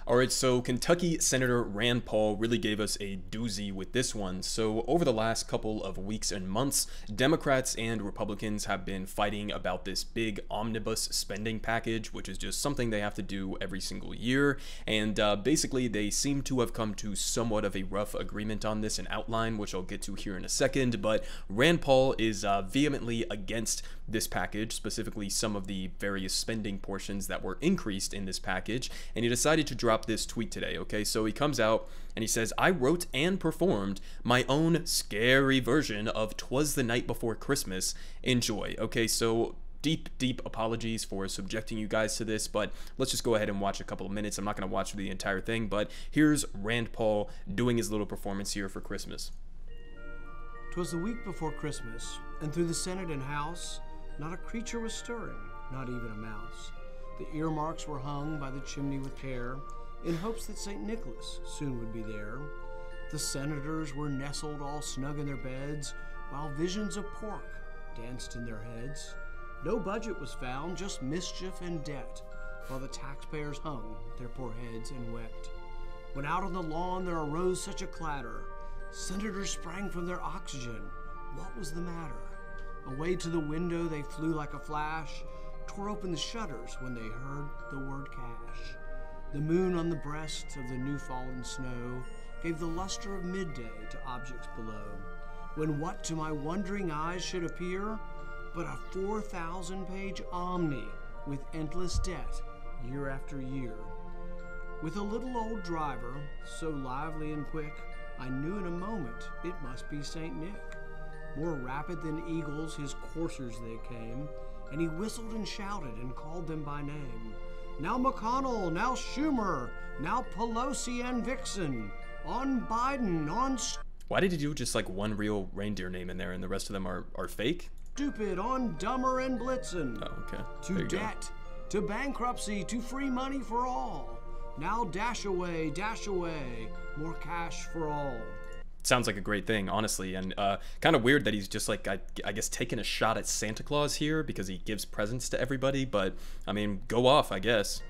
All right, so Kentucky Senator Rand Paul really gave us a doozy with this one. So over the last couple of weeks and months, Democrats and Republicans have been fighting about this big omnibus spending package, which is just something they have to do every single year. And basically, they seem to have come to somewhat of a rough agreement on this, an outline, which I'll get to here in a second. But Rand Paul is vehemently against this package, specifically some of the various spending portions that were increased in this package, and he decided to drop this tweet today. Okay, so he comes out and he says, "I wrote and performed my own scary version of 'Twas the Night Before Christmas. Enjoy." Okay, so deep apologies for subjecting you guys to this, but let's just go ahead and watch a couple of minutes. I'm not going to watch the entire thing, but here's Rand Paul doing his little performance here for Christmas. "'Twas the week before Christmas, and through the Senate and House, not a creature was stirring, not even a mouse. The earmarks were hung by the chimney with care, in hopes that St. Nicholas soon would be there. The senators were nestled all snug in their beds, while visions of pork danced in their heads. No budget was found, just mischief and debt, while the taxpayers hung their poor heads and wept. When out on the lawn there arose such a clatter, senators sprang from their oxygen. What was the matter? Away to the window they flew like a flash, tore open the shutters when they heard the word cash. The moon on the breast of the new-fallen snow gave the luster of midday to objects below, when what to my wondering eyes should appear but a 4,000-page omni with endless debt year after year. With a little old driver, so lively and quick, I knew in a moment it must be St. Nick. More rapid than eagles his coursers they came, and he whistled and shouted and called them by name. Now McConnell, now Schumer, now Pelosi and Vixen, on Biden, on Why did he do just like one real reindeer name in there and the rest of them are fake? Stupid, on Dumber and Blitzen. Oh, okay. To debt, to bankruptcy, to free money for all. Now dash away, more cash for all. Sounds like a great thing, honestly, and kind of weird that he's just like, I guess, taking a shot at Santa Claus here because he gives presents to everybody, but, I mean, go off, I guess.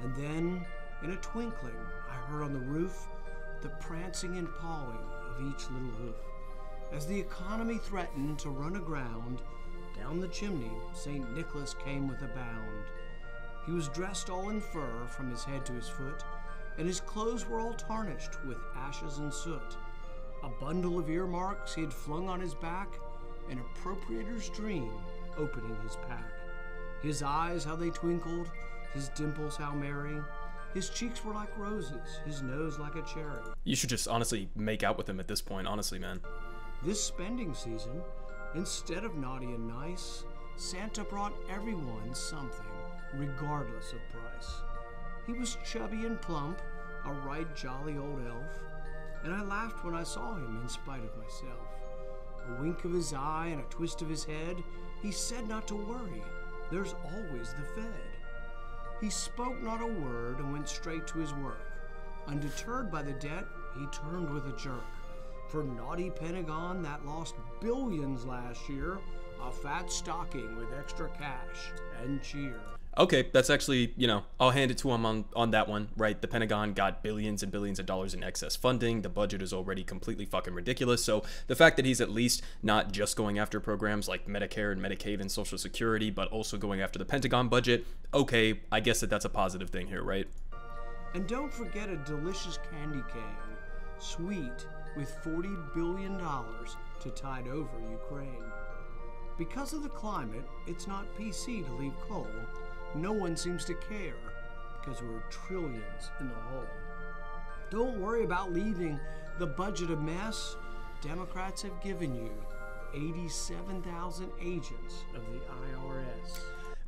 And then, in a twinkling, I heard on the roof the prancing and pawing of each little hoof. As the economy threatened to run aground, down the chimney St. Nicholas came with a bound. He was dressed all in fur from his head to his foot, and his clothes were all tarnished with ashes and soot. A bundle of earmarks he had flung on his back, an appropriator's dream opening his pack. His eyes, how they twinkled, his dimples how merry. His cheeks were like roses, his nose like a cherry. You should just honestly make out with him at this point, honestly, man. This spending season, instead of naughty and nice, Santa brought everyone something, regardless of price. He was chubby and plump, a right jolly old elf, and I laughed when I saw him in spite of myself. A wink of his eye and a twist of his head, he said not to worry, there's always the Fed. He spoke not a word and went straight to his work. Undeterred by the debt, he turned with a jerk. For naughty Pentagon that lost billions last year, a fat stocking with extra cash and cheer. Okay, that's actually, you know, I'll hand it to him on that one, right? The Pentagon got billions and billions of dollars in excess funding. The budget is already completely fucking ridiculous. So the fact that he's at least not just going after programs like Medicare and Medicaid and Social Security, but also going after the Pentagon budget, okay, I guess that's a positive thing here, right? And don't forget a delicious candy cane, sweet, with $40 billion to tide over Ukraine. Because of the climate, it's not PC to leave coal. No one seems to care, because we're trillions in the hole. Don't worry about leaving the budget a mess. Democrats have given you 87,000 agents of the IRS.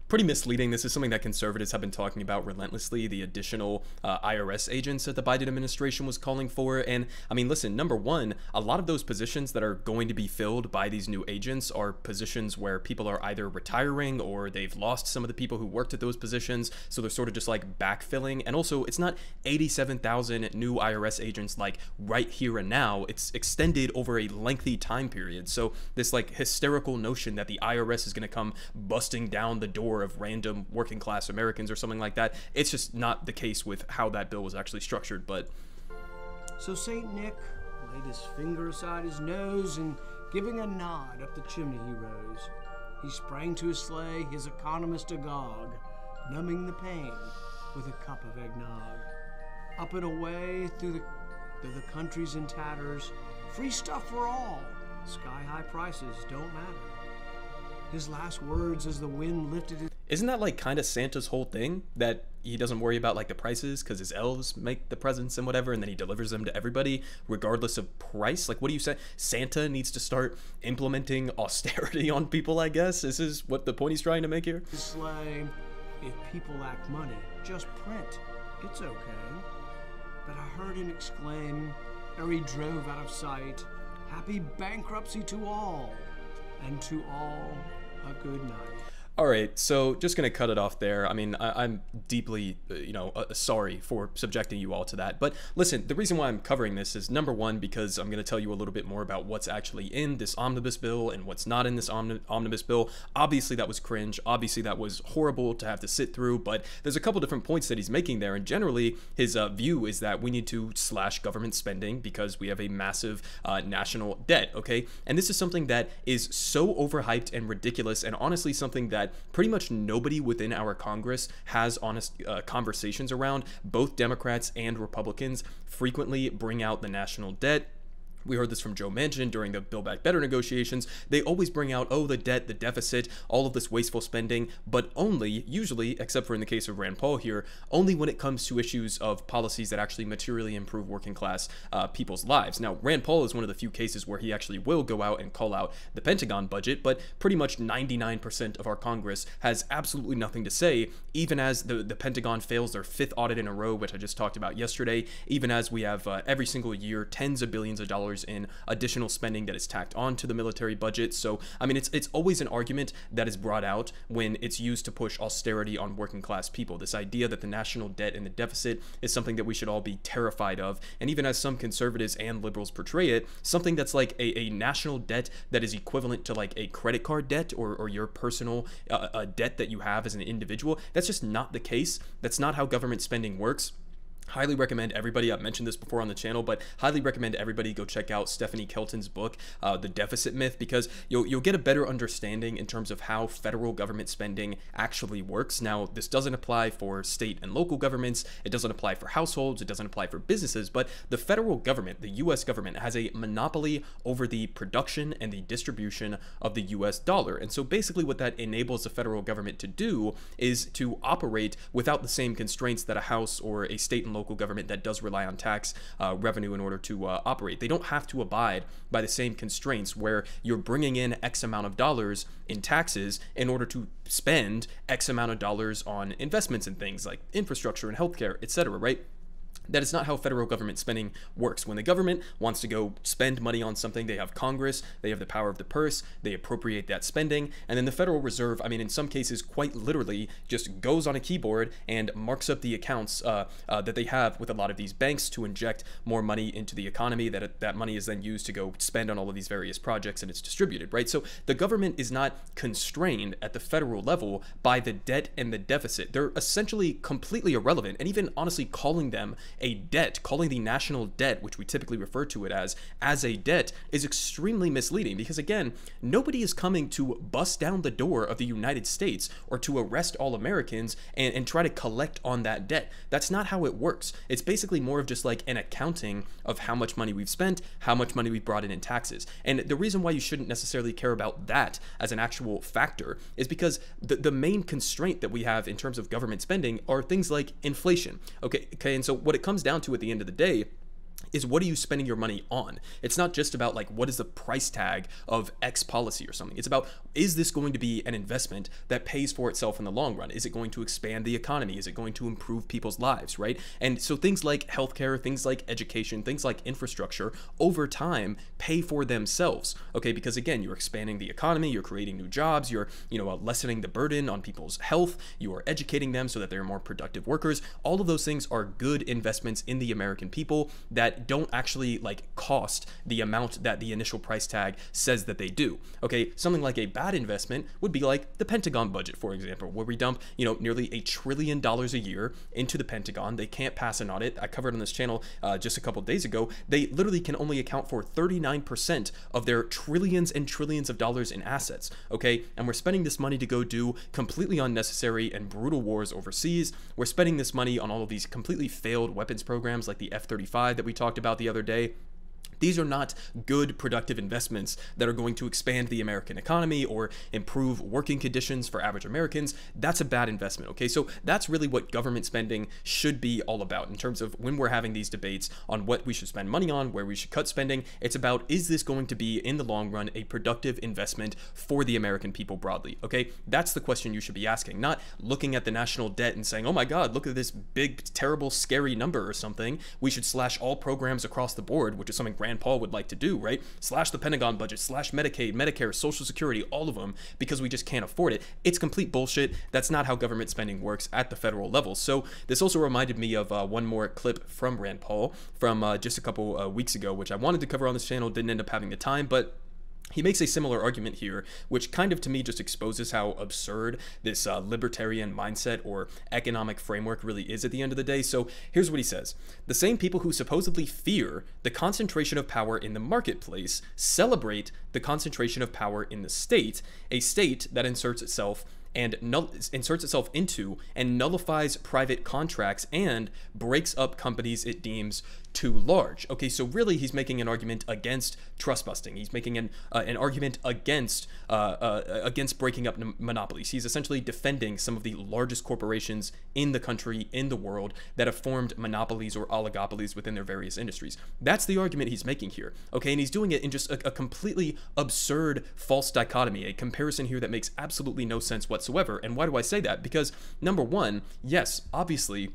Pretty misleading. This is something that conservatives have been talking about relentlessly, the additional IRS agents that the Biden administration was calling for. And I mean, listen, number one, a lot of those positions that are going to be filled by these new agents are positions where people are either retiring or they've lost some of the people who worked at those positions. So they're sort of just like backfilling. And also, it's not 87,000 new IRS agents like right here and now. It's extended over a lengthy time period. So this like hysterical notion that the IRS is going to come busting down the door more of random working class Americans or something like that. It's just not the case with how that bill was actually structured. But So St. Nick laid his finger aside his nose, and giving a nod up the chimney he rose. He sprang to his sleigh, his economist agog, numbing the pain with a cup of eggnog. Up and away through the countries in tatters, free stuff for all, sky-high prices don't matter. His last words as the wind lifted his... Isn't that like kind of Santa's whole thing, that he doesn't worry about like the prices because his elves make the presents and whatever, and then he delivers them to everybody regardless of price? Like, what do you say? Santa needs to start implementing austerity on people, I guess? This is what the point he's trying to make here? sleigh. If people lack money, just print. It's okay. But I heard him exclaim, ere he drove out of sight, happy bankruptcy to all, and to all a good night. All right, so just going to cut it off there. I mean, I'm deeply, sorry for subjecting you all to that. But listen, the reason why I'm covering this is, number one, because I'm going to tell you a little bit more about what's actually in this omnibus bill and what's not in this omnibus bill. Obviously, that was cringe. Obviously, that was horrible to have to sit through. But there's a couple different points that he's making there. And generally, his view is that we need to slash government spending because we have a massive national debt, okay? And this is something that is so overhyped and ridiculous, and honestly something that pretty much nobody within our Congress has honest conversations around. Both Democrats and Republicans frequently bring out the national debt. We heard this from Joe Manchin during the Build Back Better negotiations. They always bring out, oh, the debt, the deficit, all of this wasteful spending, but only, usually, except for in the case of Rand Paul here, only when it comes to issues of policies that actually materially improve working class people's lives. Now, Rand Paul is one of the few cases where he actually will go out and call out the Pentagon budget, but pretty much 99% of our Congress has absolutely nothing to say, even as the Pentagon fails their 5th audit in a row, which I just talked about yesterday, even as we have every single year tens of billions of dollars in additional spending that is tacked on to the military budget. So, I mean, it's always an argument that is brought out when it's used to push austerity on working class people. This idea that the national debt and the deficit is something that we should all be terrified of. And even as some conservatives and liberals portray it, something that's like a national debt that is equivalent to like a credit card debt or your personal debt that you have as an individual, that's just not the case. That's not how government spending works. Highly recommend everybody, I've mentioned this before on the channel, but highly recommend everybody go check out Stephanie Kelton's book, The Deficit Myth, because you'll get a better understanding in terms of how federal government spending actually works. Now, this doesn't apply for state and local governments, it doesn't apply for households, it doesn't apply for businesses, but the federal government, the US government, has a monopoly over the production and the distribution of the US dollar. And so basically what that enables the federal government to do is to operate without the same constraints that a house or a state and local government that does rely on tax revenue in order to operate. They don't have to abide by the same constraints where you're bringing in X amount of dollars in taxes in order to spend X amount of dollars on investments in things like infrastructure and healthcare, etc., right? That is not how federal government spending works. When the government wants to go spend money on something, they have Congress, they have the power of the purse, they appropriate that spending, and then the Federal Reserve, I mean, in some cases, quite literally, just goes on a keyboard and marks up the accounts that they have with a lot of these banks to inject more money into the economy. That money is then used to go spend on all of these various projects, and it's distributed, right? So the government is not constrained at the federal level by the debt and the deficit. They're essentially completely irrelevant, and even honestly calling them a debt, calling the national debt, which we typically refer to it as a debt, is extremely misleading, because again, nobody is coming to bust down the door of the United States or to arrest all Americans and try to collect on that debt. That's not how it works. It's basically more of just like an accounting of how much money we've spent, how much money we've brought in taxes. And the reason why you shouldn't necessarily care about that as an actual factor is because the main constraint that we have in terms of government spending are things like inflation. Okay, and so what it comes down to at the end of the day is, what are you spending your money on? It's not just about like, what is the price tag of X policy or something. It's about, is this going to be an investment that pays for itself in the long run? Is it going to expand the economy? Is it going to improve people's lives, right? And so things like healthcare, things like education, things like infrastructure over time pay for themselves, okay? Because again, you're expanding the economy, you're creating new jobs, you're lessening the burden on people's health, you are educating them so that they're more productive workers. All of those things are good investments in the American people that that don't actually like cost the amount that the initial price tag says that they do. Okay, something like a bad investment would be like the Pentagon budget, for example, where we dump, nearly $1 trillion a year into the Pentagon. They can't pass an audit. I covered on this channel just a couple days ago. They literally can only account for 39% of their trillions and trillions of dollars in assets. Okay, and we're spending this money to go do completely unnecessary and brutal wars overseas. We're spending this money on all of these completely failed weapons programs like the F-35 that we talked about the other day. These are not good, productive investments that are going to expand the American economy or improve working conditions for average Americans. That's a bad investment, okay? So that's really what government spending should be all about in terms of when we're having these debates on what we should spend money on, where we should cut spending. It's about, is this going to be, in the long run, a productive investment for the American people broadly, okay? That's the question you should be asking, not looking at the national debt and saying, oh my God, look at this big, terrible, scary number or something. We should slash all programs across the board, which is something Rand Paul would like to do, right? Slash the Pentagon budget, slash Medicaid, Medicare, Social Security, all of them, because we just can't afford it. It's complete bullshit. That's not how government spending works at the federal level. So this also reminded me of one more clip from Rand Paul from just a couple weeks ago, which I wanted to cover on this channel, didn't end up having the time, but he makes a similar argument here, which kind of to me just exposes how absurd this libertarian mindset or economic framework really is at the end of the day. So here's what he says. The same people who supposedly fear the concentration of power in the marketplace celebrate the concentration of power in the state, a state that inserts itself into and nullifies private contracts and breaks up companies it deems too large. Okay, so really he's making an argument against trust busting. He's making an argument against breaking up monopolies. He's essentially defending some of the largest corporations in the country, in the world, that have formed monopolies or oligopolies within their various industries. That's the argument he's making here. Okay, and he's doing it in just a completely absurd false dichotomy, a comparison here that makes absolutely no sense whatsoever. And why do I say that? Because number one, yes, obviously,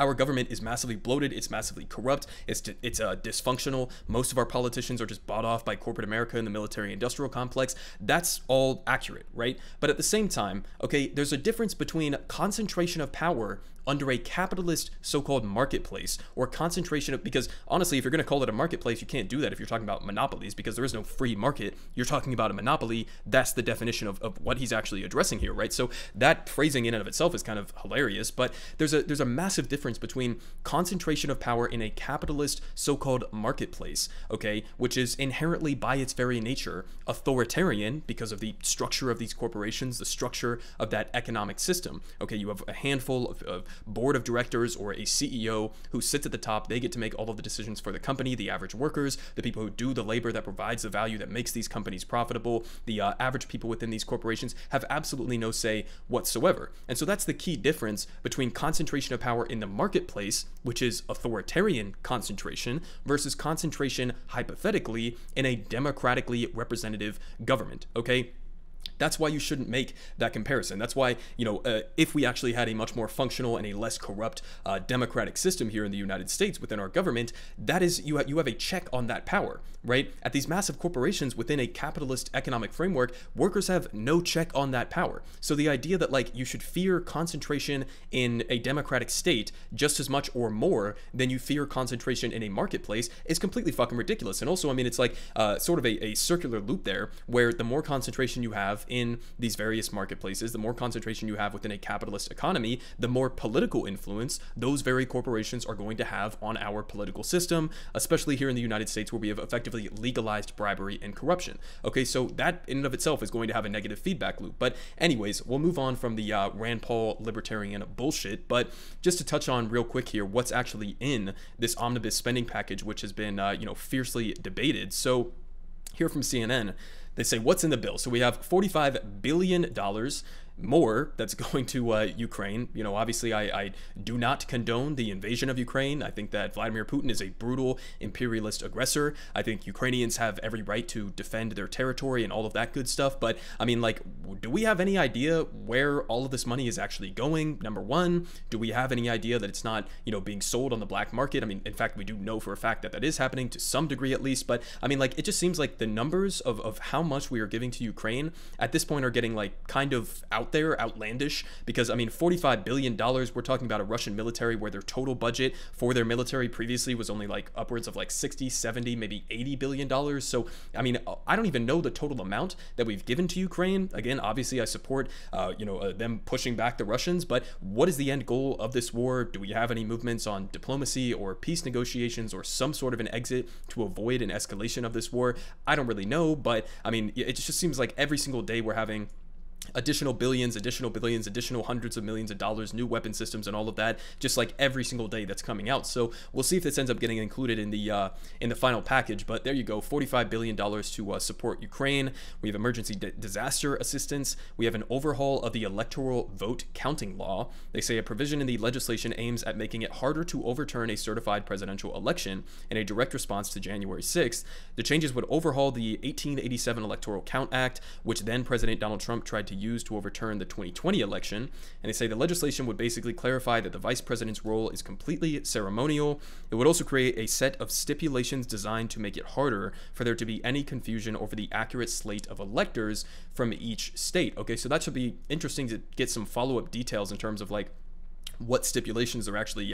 our government is massively bloated, it's massively corrupt, it's dysfunctional. Most of our politicians are just bought off by corporate America and the military-industrial complex. That's all accurate, right? But at the same time, okay, there's a difference between concentration of power under a capitalist so-called marketplace, or concentration of, because honestly, if you're going to call it a marketplace, you can't do that if you're talking about monopolies, because there is no free market. You're talking about a monopoly. That's the definition of what he's actually addressing here, right? So that phrasing in and of itself is kind of hilarious, but there's a massive difference between concentration of power in a capitalist so-called marketplace, okay, which is inherently by its very nature authoritarian because of the structure of these corporations, the structure of that economic system. Okay, you have a handful of board of directors or a CEO who sits at the top. They get to make all of the decisions for the company. The average workers, the people who do the labor that provides the value that makes these companies profitable, the average people within these corporations have absolutely no say whatsoever. And so that's the key difference between concentration of power in the marketplace, which is authoritarian concentration, versus concentration, hypothetically, in a democratically representative government, okay? That's why you shouldn't make that comparison. That's why, if we actually had a much more functional and a less corrupt democratic system here in the United States within our government, that is, you have a check on that power, right? At these massive corporations within a capitalist economic framework, workers have no check on that power. So the idea that like you should fear concentration in a democratic state just as much or more than you fear concentration in a marketplace is completely fucking ridiculous. And also, I mean, it's like sort of a circular loop there, where the more concentration you have in these various marketplaces, the more concentration you have within a capitalist economy, the more political influence those very corporations are going to have on our political system, especially here in the United States, where we have effectively legalized bribery and corruption. Okay, so that in and of itself is going to have a negative feedback loop. But anyways, we'll move on from the Rand Paul libertarian bullshit, but just to touch on real quick here, what's actually in this omnibus spending package, which has been, fiercely debated. So here from CNN, they say, what's in the bill? So we have $45 billion more that's going to Ukraine. Obviously I do not condone the invasion of Ukraine. I think that Vladimir Putin is a brutal imperialist aggressor. I think Ukrainians have every right to defend their territory and all of that good stuff. But I mean, like, do we have any idea where all of this money is actually going? Number one, do we have any idea that it's not, being sold on the black market? I mean, in fact, we do know for a fact that that is happening to some degree at least. But I mean, like, it just seems like the numbers of how much we are giving to Ukraine at this point are getting like kind of out out there, outlandish, because I mean, $45 billion, we're talking about a Russian military where their total budget for their military previously was only like upwards of like 60, 70, maybe $80 billion. So, I mean, I don't even know the total amount that we've given to Ukraine. Again, obviously I support, them pushing back the Russians, but what is the end goal of this war? Do we have any movements on diplomacy or peace negotiations or some sort of an exit to avoid an escalation of this war? I don't really know, but I mean, it just seems like every single day we're having additional billions, additional hundreds of millions of dollars, new weapon systems, and all of that, just like every single day that's coming out. So we'll see if this ends up getting included in the final package. But there you go, $45 billion to support Ukraine. We have emergency disaster assistance. We have an overhaul of the electoral vote counting law. They say a provision in the legislation aims at making it harder to overturn a certified presidential election in a direct response to January 6th. The changes would overhaul the 1887 Electoral Count Act, which then President Donald Trump tried to use to overturn the 2020 election. And they say the legislation would basically clarify that the vice president's role is completely ceremonial. It would also create a set of stipulations designed to make it harder for there to be any confusion over the accurate slate of electors from each state. Okay, so that should be interesting to get some follow-up details in terms of like what stipulations they're actually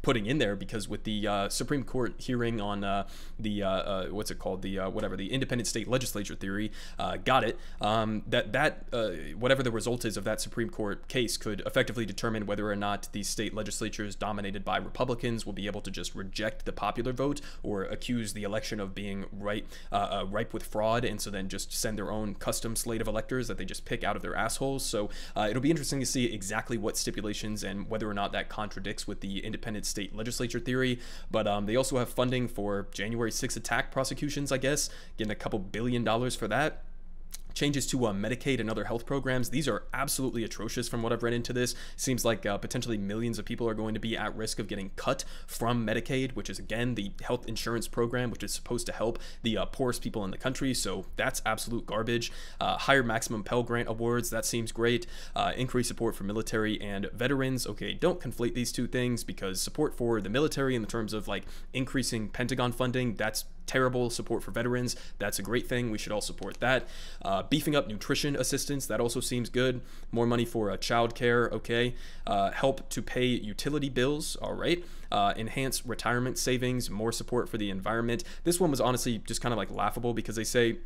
putting in there, because with the Supreme Court hearing on the what's it called, the the independent state legislature theory, whatever the result is of that Supreme Court case could effectively determine whether or not these state legislatures dominated by Republicans will be able to just reject the popular vote or accuse the election of being ripe with fraud, and so then just send their own custom slate of electors that they just pick out of their assholes. So it'll be interesting to see exactly what stipulations and whether or not that contradicts with the independent state legislature theory. But they also have funding for January 6th attack prosecutions, I guess, getting a couple $1 billion for that. Changes to Medicaid and other health programs. These are absolutely atrocious from what I've read into this. Seems like potentially millions of people are going to be at risk of getting cut from Medicaid, which is, again, the health insurance program, which is supposed to help the poorest people in the country. So that's absolute garbage. Higher maximum Pell Grant awards. That seems great. Increased support for military and veterans. Okay, don't conflate these two things, because support for the military in the terms of like increasing Pentagon funding, that's terrible. Support for veterans, that's a great thing. We should all support that. Beefing up nutrition assistance, that also seems good. More money for child care, okay. Help to pay utility bills, all right. Enhance retirement savings, more support for the environment. This one was honestly just kind of like laughable, because they say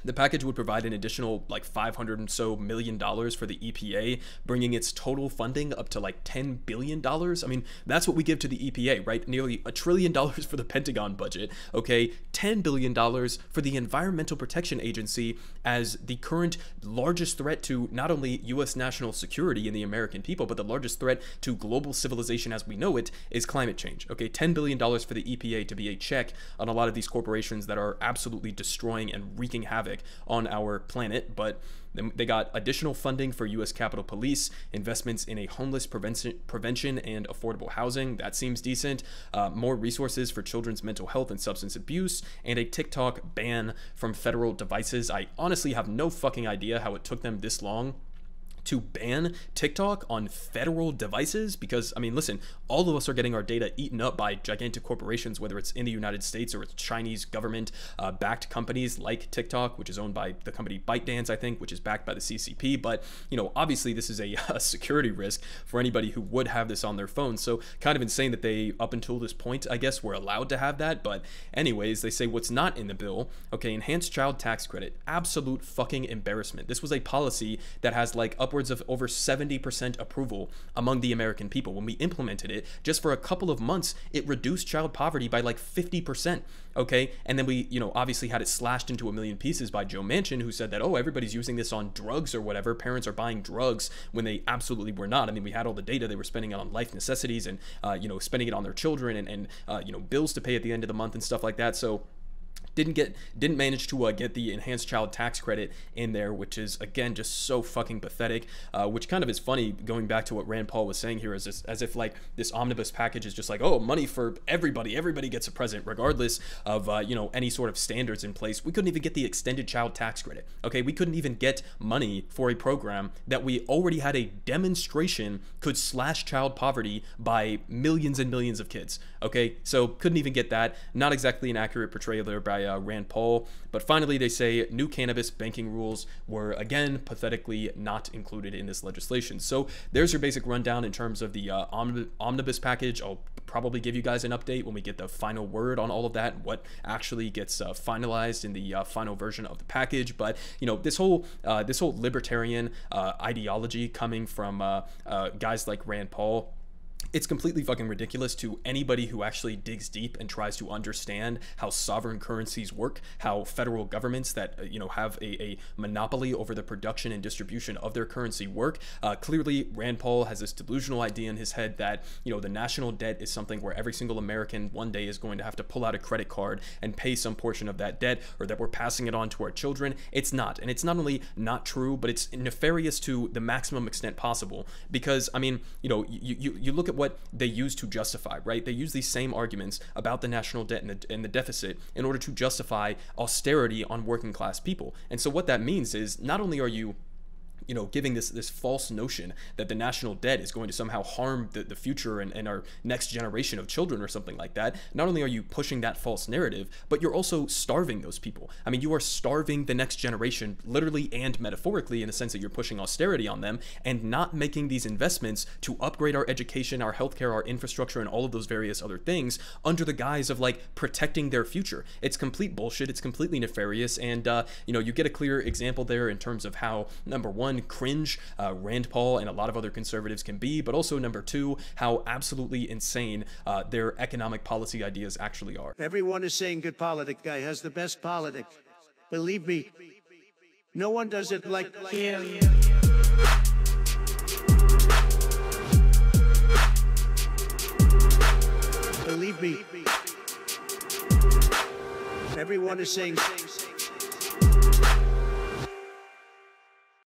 the package would provide an additional like $500 and so million for the EPA, bringing its total funding up to like $10 billion. I mean, that's what we give to the EPA, right? Nearly $1 trillion for the Pentagon budget, okay? $10 billion for the Environmental Protection Agency, as the current largest threat to not only U.S. national security and the American people, but the largest threat to global civilization as we know it is climate change, okay? $10 billion for the EPA to be a check on a lot of these corporations that are absolutely destroying and wreaking havoc on our planet. But they got additional funding for U.S. Capitol Police, investments in a homeless prevention and affordable housing. That seems decent. More resources for children's mental health and substance abuse, and a TikTok ban from federal devices. I honestly have no fucking idea how it took them this long to ban TikTok on federal devices, because I mean, listen, all of us are getting our data eaten up by gigantic corporations, whether it's in the United States or it's Chinese government backed companies like TikTok, which is owned by the company ByteDance, I think, which is backed by the CCP. But you know, obviously this is a security risk for anybody who would have this on their phone. So kind of insane that they, up until this point, I guess, were allowed to have that. But anyways, they say what's not in the bill, okay, enhanced child tax credit. Absolute fucking embarrassment. This was a policy that has like upwards of over 70% approval among the American people. When we implemented it, just for a couple of months, it reduced child poverty by like 50%, okay? And then we, you know, obviously had it slashed into a million pieces by Joe Manchin, who said that, oh, everybody's using this on drugs or whatever. Parents are buying drugs, when they absolutely were not. I mean, we had all the data. They were spending it on life necessities and, you know, spending it on their children and you know, bills to pay at the end of the month and stuff like that. So didn't manage to get the enhanced child tax credit in there, which is, again, just so fucking pathetic, which kind of is funny, going back to what Rand Paul was saying here, as if like this omnibus package is just like, oh, money for everybody gets a present regardless of you know, any sort of standards in place. We couldn't even get the extended child tax credit, okay? We couldn't even get money for a program that we already had a demonstration could slash child poverty by millions and millions of kids, okay? So couldn't even get that. Not exactly an accurate portrayal there by by Rand Paul. But finally, they say new cannabis banking rules were, again, pathetically not included in this legislation. So there's your basic rundown in terms of the omnibus package. I'll probably give you guys an update when we get the final word on all of that, what actually gets finalized in the final version of the package. But this whole libertarian ideology coming from guys like Rand Paul, it's completely fucking ridiculous to anybody who actually digs deep and tries to understand how sovereign currencies work, how federal governments that have a monopoly over the production and distribution of their currency work. Clearly, Rand Paul has this delusional idea in his head that the national debt is something where every single American one day is going to have to pull out a credit card and pay some portion of that debt, or that we're passing it on to our children. It's not, and it's not only not true, but it's nefarious to the maximum extent possible. Because I mean, you look at what they use to justify, right? They use these same arguments about the national debt and the deficit in order to justify austerity on working class people. And so what that means is not only are you giving this false notion that the national debt is going to somehow harm the future and our next generation of children or something like that. Not only are you pushing that false narrative, but you're also starving those people. I mean, you are starving the next generation, literally and metaphorically, in the sense that you're pushing austerity on them and not making these investments to upgrade our education, our healthcare, our infrastructure, and all of those various other things under the guise of like protecting their future. It's complete bullshit. It's completely nefarious. And, you get a clear example there in terms of how, number one, cringe Rand Paul and a lot of other conservatives can be, but also number two, how absolutely insane their economic policy ideas actually are. Everyone is saying good Politic guy has the best Politic. Believe me, no one does it like him. Believe me, everyone is saying